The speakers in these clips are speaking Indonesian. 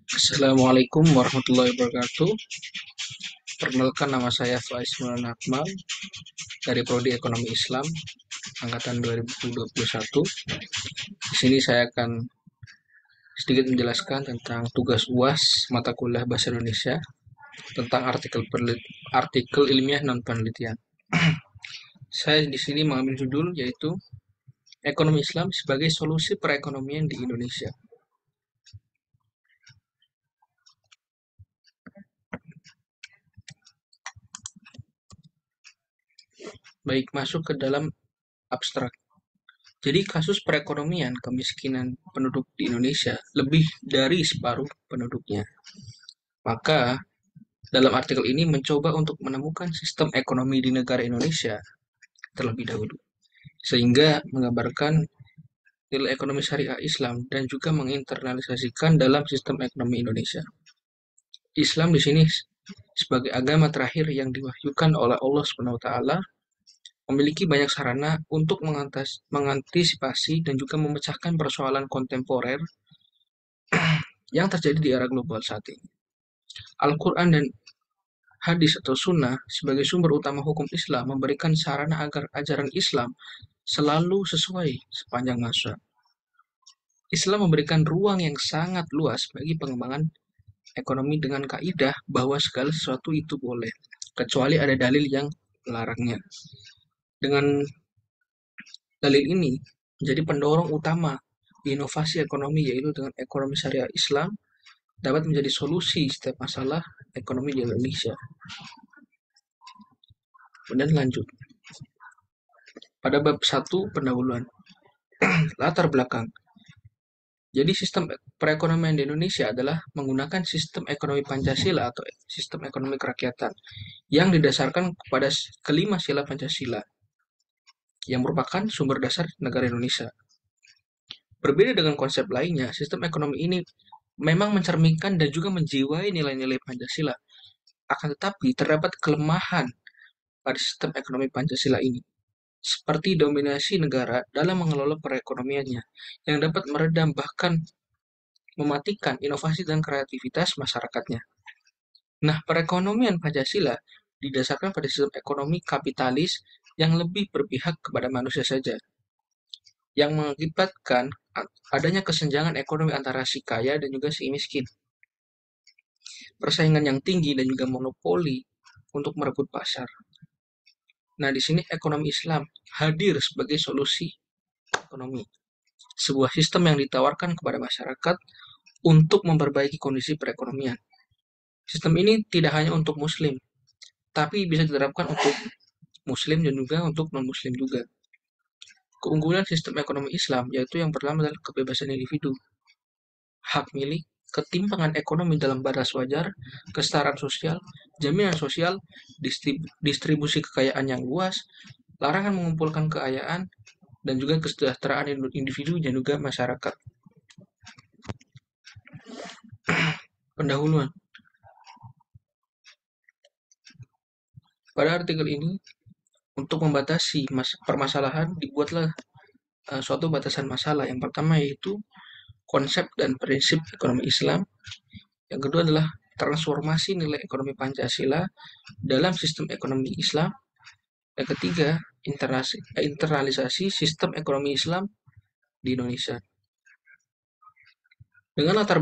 Assalamualaikum warahmatullahi wabarakatuh. Perkenalkan, nama saya Faiz Maulana Akmal dari Prodi Ekonomi Islam angkatan 2021. Di sini saya akan sedikit menjelaskan tentang tugas UAS mata kuliah Bahasa Indonesia tentang artikel ilmiah non penelitian. Saya di sini mengambil judul yaitu Ekonomi Islam sebagai solusi perekonomian di Indonesia. Baik, masuk ke dalam abstrak. Jadi kasus perekonomian kemiskinan penduduk di Indonesia lebih dari separuh penduduknya. Maka dalam artikel ini mencoba untuk menemukan sistem ekonomi di negara Indonesia terlebih dahulu, sehingga menggambarkan nilai ekonomi syariah Islam dan juga menginternalisasikan dalam sistem ekonomi Indonesia. Islam di sini sebagai agama terakhir yang diwahyukan oleh Allah SWT memiliki banyak sarana untuk mengantisipasi dan juga memecahkan persoalan kontemporer yang terjadi di era global saat ini. Al-Quran dan hadis atau sunnah sebagai sumber utama hukum Islam memberikan sarana agar ajaran Islam selalu sesuai sepanjang masa. Islam memberikan ruang yang sangat luas bagi pengembangan ekonomi dengan kaidah bahwa segala sesuatu itu boleh, kecuali ada dalil yang melarangnya. Dengan dalil ini menjadi pendorong utama inovasi ekonomi, yaitu dengan ekonomi syariah Islam dapat menjadi solusi setiap masalah ekonomi di Indonesia. Kemudian lanjut. Pada bab 1 pendahuluan, latar belakang. Jadi sistem perekonomian di Indonesia adalah menggunakan sistem ekonomi Pancasila atau sistem ekonomi kerakyatan yang didasarkan kepada kelima sila Pancasila yang merupakan sumber dasar negara Indonesia. Berbeda dengan konsep lainnya, sistem ekonomi ini memang mencerminkan dan juga menjiwai nilai-nilai Pancasila. Akan tetapi terdapat kelemahan pada sistem ekonomi Pancasila ini, seperti dominasi negara dalam mengelola perekonomiannya, yang dapat meredam bahkan mematikan inovasi dan kreativitas masyarakatnya. Nah, perekonomian Pancasila didasarkan pada sistem ekonomi kapitalis yang lebih berpihak kepada manusia saja, yang mengakibatkan adanya kesenjangan ekonomi antara si kaya dan juga si miskin, persaingan yang tinggi dan juga monopoli untuk merebut pasar. Nah, di sini ekonomi Islam hadir sebagai solusi ekonomi, sebuah sistem yang ditawarkan kepada masyarakat untuk memperbaiki kondisi perekonomian. Sistem ini tidak hanya untuk Muslim, tapi bisa diterapkan untuk Muslim dan juga untuk non-Muslim juga. Keunggulan sistem ekonomi Islam yaitu yang pertama adalah kebebasan individu, hak milik, ketimpangan ekonomi dalam batas wajar, kesetaraan sosial, jaminan sosial, distribusi kekayaan yang luas, larangan mengumpulkan kekayaan, dan juga kesejahteraan individu dan juga masyarakat. Pendahuluan. Pada artikel ini, untuk membatasi permasalahan dibuatlah suatu batasan masalah. Yang pertama yaitu konsep dan prinsip ekonomi Islam. Yang kedua adalah transformasi nilai ekonomi Pancasila dalam sistem ekonomi Islam. Yang ketiga, internalisasi sistem ekonomi Islam di Indonesia. Dengan latar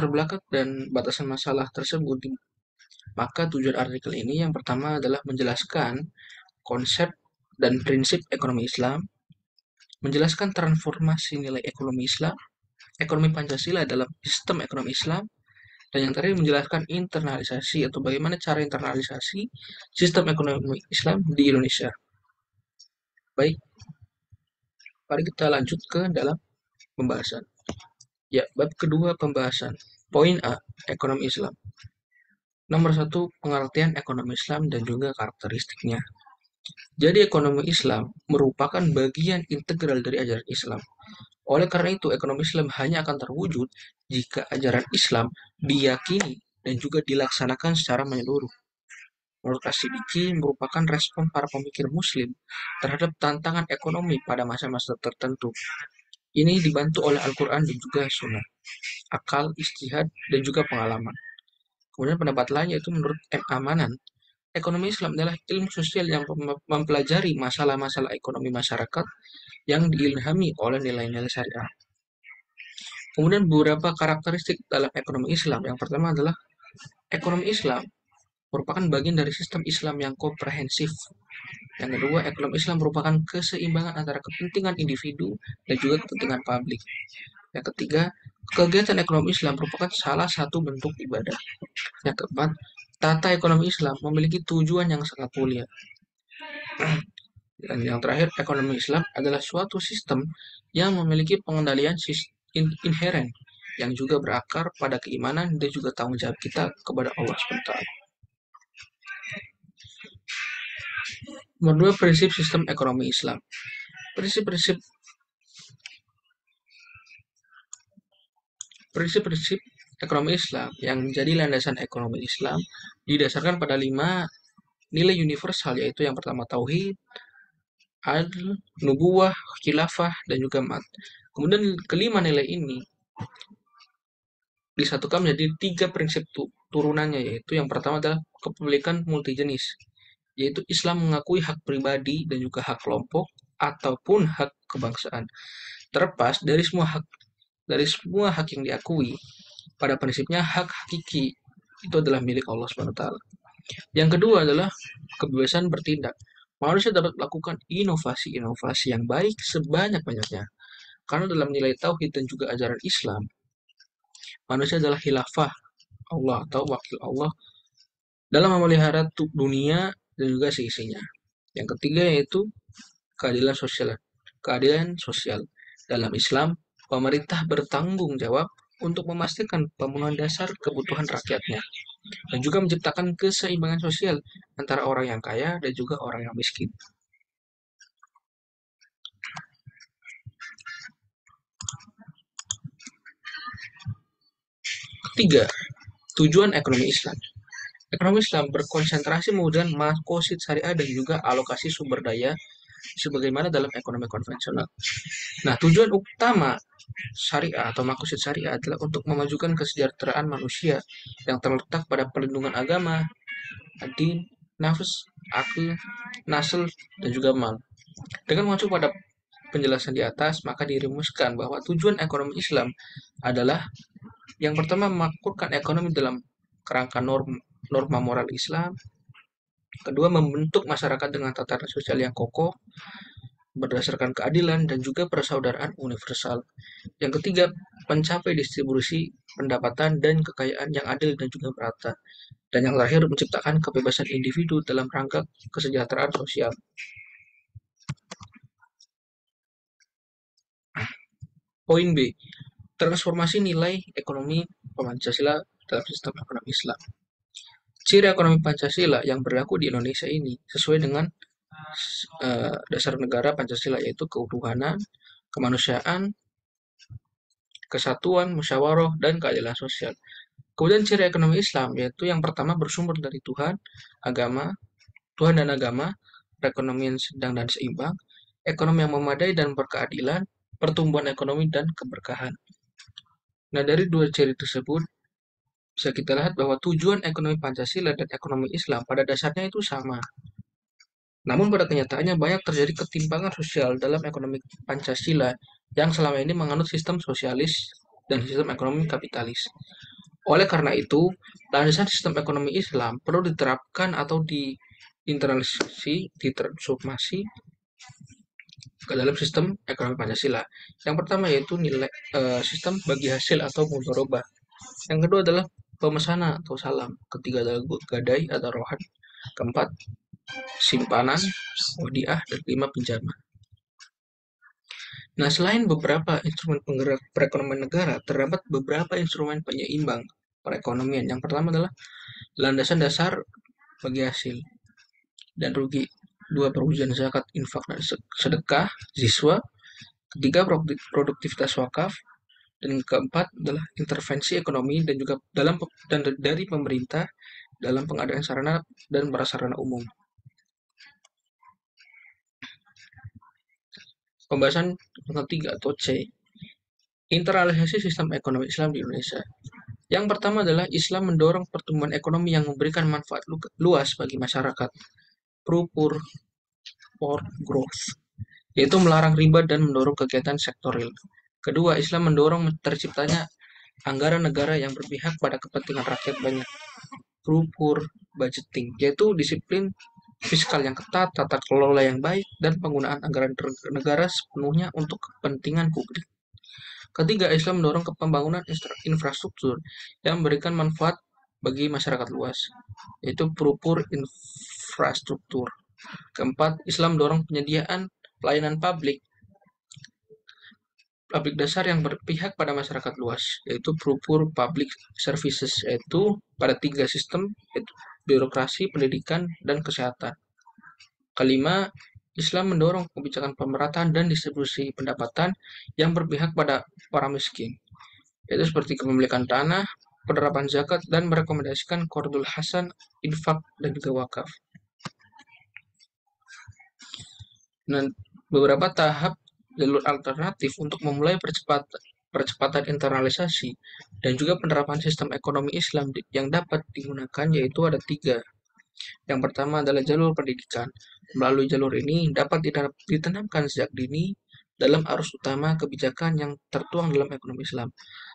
belakang dan batasan masalah tersebut, maka tujuan artikel ini yang pertama adalah menjelaskan konsep dan prinsip ekonomi Islam, menjelaskan transformasi nilai ekonomi Islam, ekonomi Pancasila dalam sistem ekonomi Islam, dan yang terakhir menjelaskan internalisasi atau bagaimana cara internalisasi sistem ekonomi Islam di Indonesia. Baik, mari kita lanjut ke dalam pembahasan. Ya, bab kedua pembahasan. Poin A, ekonomi Islam. Nomor 1, pengertian ekonomi Islam dan juga karakteristiknya. Jadi ekonomi Islam merupakan bagian integral dari ajaran Islam. Oleh karena itu, ekonomi Islam hanya akan terwujud jika ajaran Islam diyakini dan juga dilaksanakan secara menyeluruh. Menurut Asyidiki, merupakan respon para pemikir Muslim terhadap tantangan ekonomi pada masa-masa tertentu. Ini dibantu oleh Al-Quran dan juga Sunnah, akal, ijtihad, dan juga pengalaman. Kemudian pendapat lain yaitu menurut M. Amanan, ekonomi Islam adalah ilmu sosial yang mempelajari masalah-masalah ekonomi masyarakat yang diilhami oleh nilai-nilai syariah. Kemudian beberapa karakteristik dalam ekonomi Islam. Yang pertama adalah ekonomi Islam merupakan bagian dari sistem Islam yang komprehensif. Yang kedua, ekonomi Islam merupakan keseimbangan antara kepentingan individu dan juga kepentingan publik. Yang ketiga, kegiatan ekonomi Islam merupakan salah satu bentuk ibadah. Yang keempat, tata ekonomi Islam memiliki tujuan yang sangat mulia. Dan yang terakhir, ekonomi Islam adalah suatu sistem yang memiliki pengendalian inheren yang juga berakar pada keimanan dan juga tanggung jawab kita kepada Allah SWT. Nomor 2, prinsip sistem ekonomi Islam. Prinsip-prinsip ekonomi Islam yang menjadi landasan ekonomi Islam didasarkan pada 5 nilai universal, yaitu yang pertama tauhid, adl, nubuwah, khilafah, dan juga mat. Kemudian kelima nilai ini disatukan menjadi 3 prinsip turunannya, yaitu yang pertama adalah kepemilikan multijenis, yaitu Islam mengakui hak pribadi dan juga hak kelompok ataupun hak kebangsaan. Terlepas dari semua hak yang diakui, pada prinsipnya hak hakiki itu adalah milik Allah SWT. Yang kedua adalah kebebasan bertindak. Manusia dapat melakukan inovasi-inovasi yang baik sebanyak-banyaknya. Karena dalam nilai tauhid dan juga ajaran Islam, manusia adalah khilafah Allah atau wakil Allah dalam memelihara dunia dan juga seisinya. Yang ketiga yaitu keadilan sosial. Keadilan sosial. Dalam Islam, pemerintah bertanggung jawab untuk memastikan pemenuhan dasar kebutuhan rakyatnya dan juga menciptakan keseimbangan sosial antara orang yang kaya dan juga orang yang miskin. Ketiga, tujuan ekonomi Islam. Ekonomi Islam berkonsentrasi mewujudkan makosid syariah dan juga alokasi sumber daya sebagaimana dalam ekonomi konvensional. Nah, tujuan utama syariah atau makosid syariah adalah untuk memajukan kesejahteraan manusia yang terletak pada perlindungan agama, adil, nafs, akil, nasl, dan juga mal. Dengan mengacu pada penjelasan di atas, maka dirumuskan bahwa tujuan ekonomi Islam adalah yang pertama memakmurkan ekonomi dalam kerangka norma moral Islam. Kedua, membentuk masyarakat dengan tatanan sosial yang kokoh berdasarkan keadilan dan juga persaudaraan universal. Yang ketiga, mencapai distribusi pendapatan dan kekayaan yang adil dan juga merata. Dan yang terakhir, menciptakan kebebasan individu dalam rangka kesejahteraan sosial. Poin B, transformasi nilai ekonomi Pancasila dalam sistem ekonomi Islam. Ciri ekonomi Pancasila yang berlaku di Indonesia ini sesuai dengan dasar negara Pancasila, yaitu keutuhanan, kemanusiaan, kesatuan, musyawarah, dan keadilan sosial. Kemudian ciri ekonomi Islam yaitu yang pertama bersumber dari Tuhan dan agama, perekonomian sedang dan seimbang, ekonomi yang memadai dan berkeadilan, pertumbuhan ekonomi dan keberkahan. Nah, dari dua ciri tersebut bisa kita lihat bahwa tujuan ekonomi Pancasila dan ekonomi Islam pada dasarnya itu sama. Namun pada kenyataannya banyak terjadi ketimpangan sosial dalam ekonomi Pancasila yang selama ini menganut sistem sosialis dan sistem ekonomi kapitalis. Oleh karena itu, landasan sistem ekonomi Islam perlu diterapkan atau ditransformasi ke dalam sistem ekonomi Pancasila. Yang pertama yaitu sistem bagi hasil atau mudharabah. Yang kedua adalah pemesana atau salam. Ketiga adalah gadai atau rohan. Keempat, simpanan, wadiah, dan kelima pinjaman. Nah, selain beberapa instrumen penggerak perekonomian negara, terdapat beberapa instrumen penyeimbang perekonomian. Yang pertama adalah landasan dasar bagi hasil dan rugi. Dua, perwujudan zakat, infak, dan sedekah, siswa. Ketiga, produktivitas wakaf. Dan keempat adalah intervensi ekonomi dan juga dari pemerintah dalam pengadaan sarana dan prasarana umum. Pembahasan yang ketiga atau C, Internalisasi sistem ekonomi Islam di Indonesia. Yang pertama adalah Islam mendorong pertumbuhan ekonomi yang memberikan manfaat luas bagi masyarakat. Pro-poor growth, yaitu melarang riba dan mendorong kegiatan sektorial. Kedua, Islam mendorong terciptanya anggaran negara yang berpihak pada kepentingan rakyat banyak. Pro-poor budgeting, yaitu disiplin fiskal yang ketat, tata kelola yang baik, dan penggunaan anggaran negara sepenuhnya untuk kepentingan publik. Ketiga, Islam mendorong pembangunan infrastruktur yang memberikan manfaat bagi masyarakat luas, yaitu pro-poor infrastruktur. Keempat, Islam mendorong penyediaan pelayanan publik dasar yang berpihak pada masyarakat luas, yaitu pro-poor public services, yaitu pada tiga sistem, yaitu birokrasi, pendidikan, dan kesehatan. Kelima, Islam mendorong kebijakan pemerataan dan distribusi pendapatan yang berpihak pada para miskin, yaitu seperti kepemilikan tanah, penerapan zakat, dan merekomendasikan qardul hasan, infak, dan juga wakaf. Nah, beberapa tahap jalur alternatif untuk memulai percepatan internalisasi dan juga penerapan sistem ekonomi Islam yang dapat digunakan yaitu ada tiga. Yang pertama adalah jalur pendidikan. Melalui jalur ini dapat ditanamkan sejak dini dalam arus utama kebijakan yang tertuang dalam ekonomi Islam,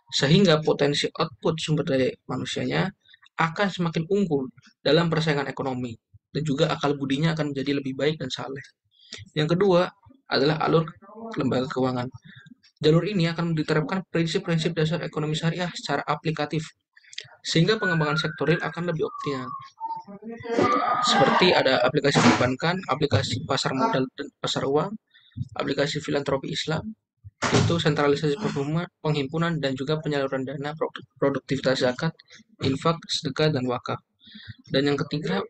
sehingga potensi output sumber daya manusianya akan semakin unggul dalam persaingan ekonomi, dan juga akal budinya akan menjadi lebih baik dan saleh. Yang kedua adalah alur lembaga keuangan. Jalur ini akan diterapkan prinsip-prinsip dasar ekonomi syariah secara aplikatif, sehingga pengembangan sektorial akan lebih optimal. Seperti ada aplikasi perbankan, aplikasi pasar modal dan pasar uang, aplikasi filantropi Islam, yaitu sentralisasi penghimpunan dan juga penyaluran dana, produktivitas zakat, infak, sedekah, dan wakaf. Dan yang ketiga,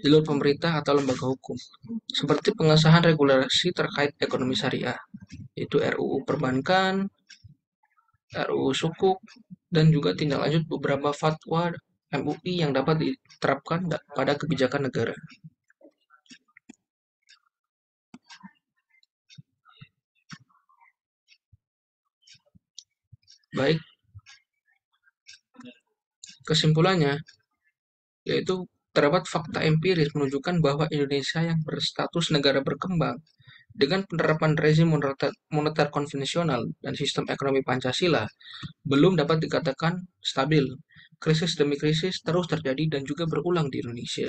jalur pemerintah atau lembaga hukum, seperti pengesahan regulasi terkait ekonomi syariah, yaitu RUU Perbankan, RUU Sukuk, dan juga tindak lanjut beberapa fatwa MUI yang dapat diterapkan pada kebijakan negara. Baik, kesimpulannya, yaitu terdapat fakta empiris menunjukkan bahwa Indonesia yang berstatus negara berkembang dengan penerapan rezim moneter konvensional dan sistem ekonomi Pancasila belum dapat dikatakan stabil. Krisis demi krisis terus terjadi dan juga berulang di Indonesia.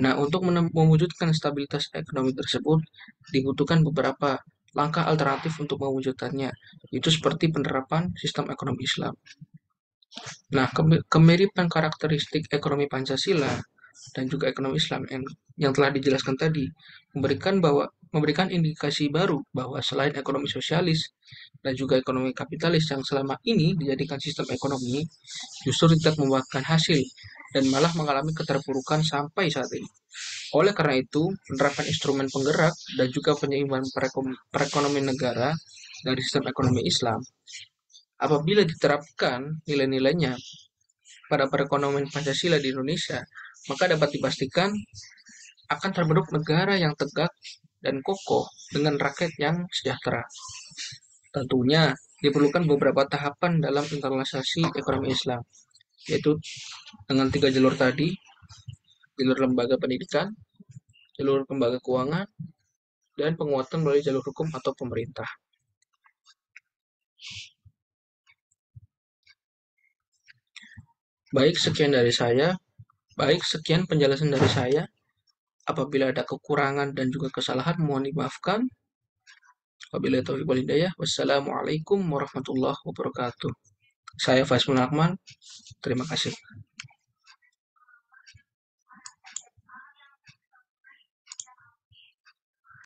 Nah, untuk mewujudkan stabilitas ekonomi tersebut dibutuhkan beberapa langkah alternatif untuk mewujudkannya, itu seperti penerapan sistem ekonomi Islam. Nah, kemiripan karakteristik ekonomi Pancasila dan juga ekonomi Islam yang telah dijelaskan tadi memberikan indikasi baru bahwa selain ekonomi sosialis dan juga ekonomi kapitalis yang selama ini dijadikan sistem ekonomi justru tidak membuahkan hasil dan malah mengalami keterpurukan sampai saat ini. Oleh karena itu, penerapan instrumen penggerak dan juga penyeimbang perekonomian negara dari sistem ekonomi Islam apabila diterapkan nilai-nilainya pada perekonomian Pancasila di Indonesia, maka dapat dipastikan akan terbentuk negara yang tegak dan kokoh dengan rakyat yang sejahtera. Tentunya diperlukan beberapa tahapan dalam internalisasi ekonomi Islam, yaitu dengan tiga jalur tadi, jalur lembaga pendidikan, jalur lembaga keuangan, dan penguatan melalui jalur hukum atau pemerintah. Baik, sekian penjelasan dari saya. Apabila ada kekurangan dan juga kesalahan, mohon dimaafkan. Wabillahi taufiq wal hidayah. Wassalamualaikum warahmatullahi wabarakatuh. Saya Faisal Akmal. Terima kasih.